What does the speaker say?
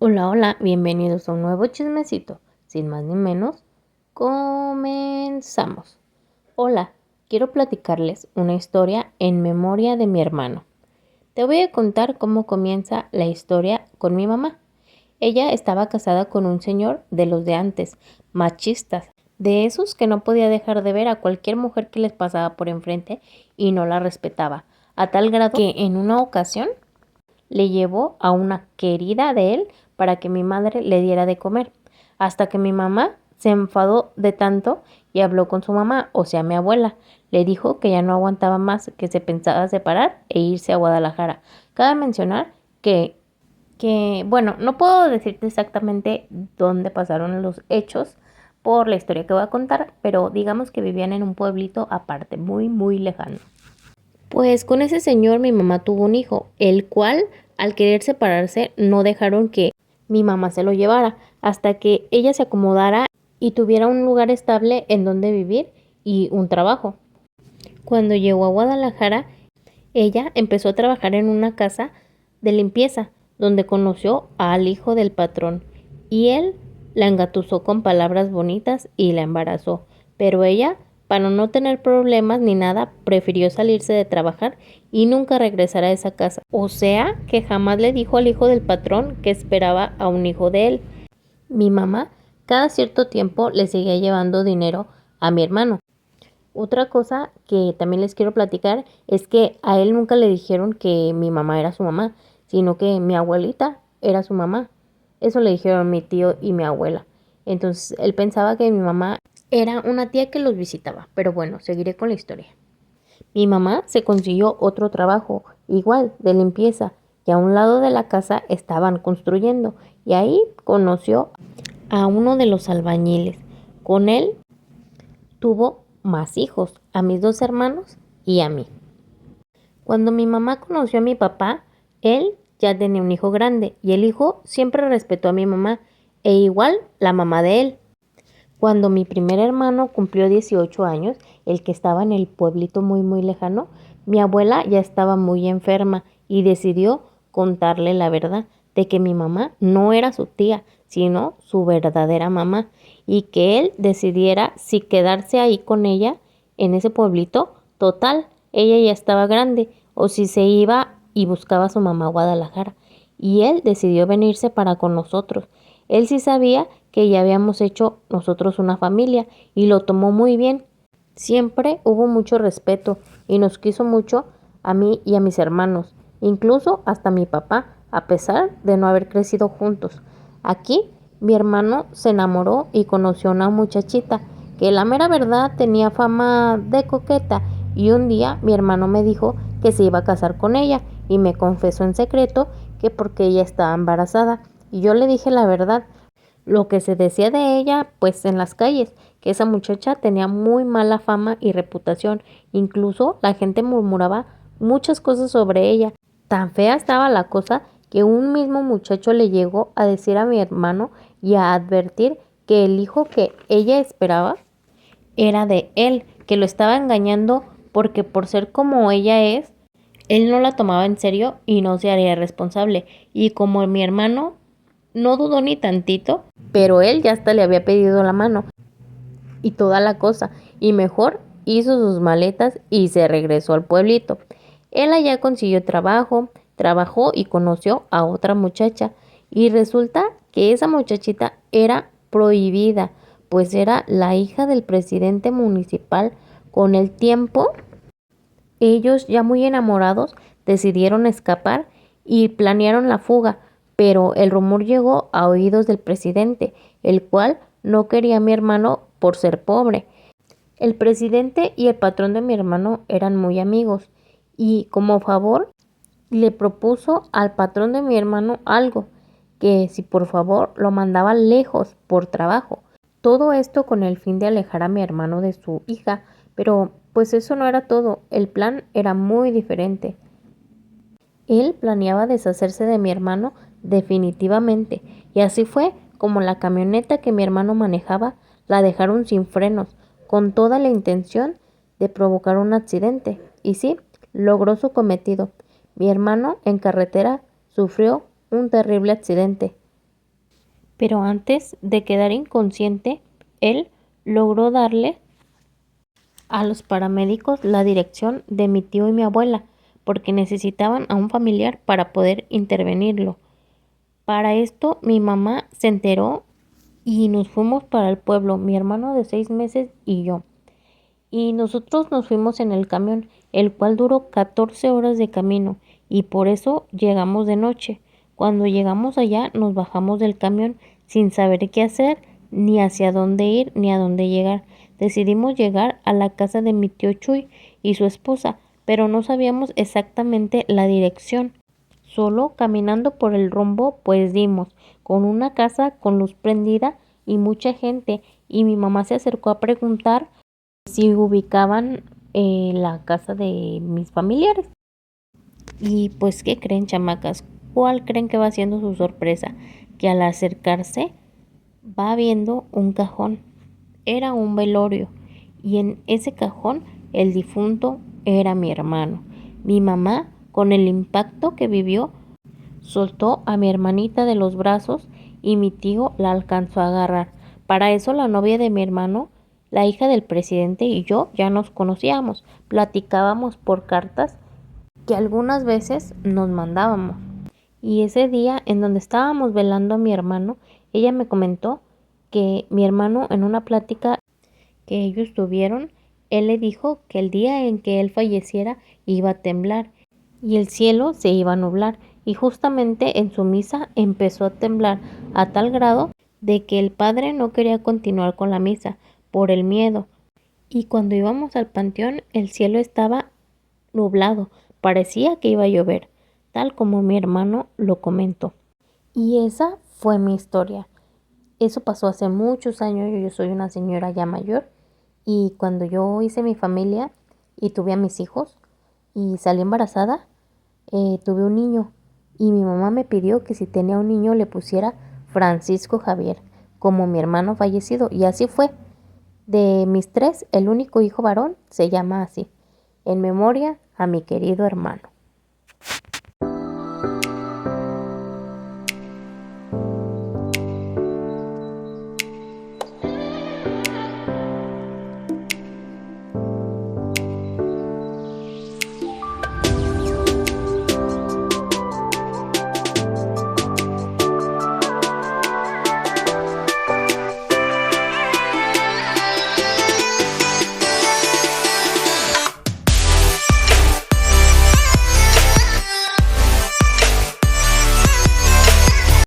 Hola, hola, bienvenidos a un nuevo chismecito. Sin más ni menos, comenzamos. Hola, quiero platicarles una historia en memoria de mi hermano. Te voy a contar cómo comienza la historia con mi mamá. Ella estaba casada con un señor de los de antes, machistas, de esos que no podía dejar de ver a cualquier mujer que les pasaba por enfrente y no la respetaba, a tal grado que en una ocasión le llevó a una querida de él para que mi madre le diera de comer, hasta que mi mamá se enfadó de tanto y habló con su mamá, o sea, mi abuela. Le dijo que ya no aguantaba más, que se pensaba separar e irse a Guadalajara. Cabe mencionar bueno, no puedo decirte exactamente dónde pasaron los hechos por la historia que voy a contar, pero digamos que vivían en un pueblito aparte, muy, muy lejano. Pues con ese señor mi mamá tuvo un hijo, el cual al querer separarse no dejaron que mi mamá se lo llevara hasta que ella se acomodara y tuviera un lugar estable en donde vivir y un trabajo. Cuando llegó a Guadalajara, ella empezó a trabajar en una casa de limpieza, donde conoció al hijo del patrón, y él la engatusó con palabras bonitas y la embarazó. Pero ella, para no tener problemas ni nada, prefirió salirse de trabajar y nunca regresar a esa casa. O sea, que jamás le dijo al hijo del patrón que esperaba a un hijo de él. Mi mamá cada cierto tiempo le seguía llevando dinero a mi hermano. Otra cosa que también les quiero platicar es que a él nunca le dijeron que mi mamá era su mamá, sino que mi abuelita era su mamá. Eso le dijeron mi tío y mi abuela. Entonces él pensaba que mi mamá era una tía que los visitaba. Pero bueno, seguiré con la historia. Mi mamá se consiguió otro trabajo, igual, de limpieza, y a un lado de la casa estaban construyendo, y ahí conoció a uno de los albañiles. Con él tuvo más hijos, a mis dos hermanos y a mí. Cuando mi mamá conoció a mi papá, él ya tenía un hijo grande y el hijo siempre respetó a mi mamá e igual la mamá de él. Cuando mi primer hermano cumplió 18 años, el que estaba en el pueblito muy muy lejano, mi abuela ya estaba muy enferma y decidió contarle la verdad de que mi mamá no era su tía, sino su verdadera mamá, y que él decidiera si quedarse ahí con ella en ese pueblito, total, ella ya estaba grande, o si se iba y buscaba a su mamá a Guadalajara. Y él decidió venirse para con nosotros. Él sí sabía que ya habíamos hecho nosotros una familia y lo tomó muy bien. Siempre hubo mucho respeto y nos quiso mucho a mí y a mis hermanos, incluso hasta a mi papá, a pesar de no haber crecido juntos. Aquí mi hermano se enamoró y conoció a una muchachita que la mera verdad tenía fama de coqueta, y un día mi hermano me dijo que se iba a casar con ella y me confesó en secreto que porque ella estaba embarazada, y yo le dije la verdad, lo que se decía de ella, pues en las calles, que esa muchacha tenía muy mala fama y reputación. Incluso la gente murmuraba muchas cosas sobre ella. Tan fea estaba la cosa que un mismo muchacho le llegó a decir a mi hermano y a advertir que el hijo que ella esperaba era de él, que lo estaba engañando porque por ser como ella es, él no la tomaba en serio y no se haría responsable. Y como mi hermano no dudó ni tantito, pero él ya hasta le había pedido la mano y toda la cosa, y mejor hizo sus maletas y se regresó al pueblito. Él allá consiguió trabajo, trabajó y conoció a otra muchacha, y resulta que esa muchachita era prohibida, pues era la hija del presidente municipal. Con el tiempo, ellos, ya muy enamorados, decidieron escapar y planearon la fuga, pero el rumor llegó a oídos del presidente, el cual no quería a mi hermano por ser pobre. El presidente y el patrón de mi hermano eran muy amigos, y como favor le propuso al patrón de mi hermano algo, que si por favor lo mandaba lejos por trabajo. Todo esto con el fin de alejar a mi hermano de su hija, pero pues eso no era todo, el plan era muy diferente. Él planeaba deshacerse de mi hermano definitivamente, y así fue como la camioneta que mi hermano manejaba la dejaron sin frenos, con toda la intención de provocar un accidente. Y sí, logró su cometido. Mi hermano en carretera sufrió un terrible accidente. Pero antes de quedar inconsciente, él logró darle a los paramédicos la dirección de mi tío y mi abuela, porque necesitaban a un familiar para poder intervenirlo. Para esto mi mamá se enteró y nos fuimos para el pueblo, mi hermano de 6 meses y yo. Y nosotros nos fuimos en el camión, el cual duró 14 horas de camino y por eso llegamos de noche. Cuando llegamos allá nos bajamos del camión sin saber qué hacer, ni hacia dónde ir, ni a dónde llegar. Decidimos llegar a la casa de mi tío Chuy y su esposa, pero no sabíamos exactamente la dirección. Solo caminando por el rumbo, pues dimos con una casa con luz prendida y mucha gente, y mi mamá se acercó a preguntar si ubicaban la casa de mis familiares. Y pues, ¿qué creen, chamacas? ¿Cuál creen que va siendo su sorpresa? Que al acercarse va viendo un cajón. Era un velorio y en ese cajón el difunto era mi hermano. Mi mamá, con el impacto que vivió, soltó a mi hermanita de los brazos y mi tío la alcanzó a agarrar. Para eso la novia de mi hermano, la hija del presidente y yo ya nos conocíamos, platicábamos por cartas que algunas veces nos mandábamos. Y ese día en donde estábamos velando a mi hermano, ella me comentó que mi hermano en una plática que ellos tuvieron, él le dijo que el día en que él falleciera iba a temblar y el cielo se iba a nublar. Y justamente en su misa empezó a temblar a tal grado de que el padre no quería continuar con la misa por el miedo. Y cuando íbamos al panteón, el cielo estaba nublado, parecía que iba a llover, tal como mi hermano lo comentó. Y esa fue mi historia. Eso pasó hace muchos años, yo soy una señora ya mayor y cuando yo hice mi familia y tuve a mis hijos y salí embarazada, tuve un niño y mi mamá me pidió que si tenía un niño le pusiera Francisco Javier, como mi hermano fallecido, y así fue. De mis tres, el único hijo varón se llama así, en memoria a mi querido hermano.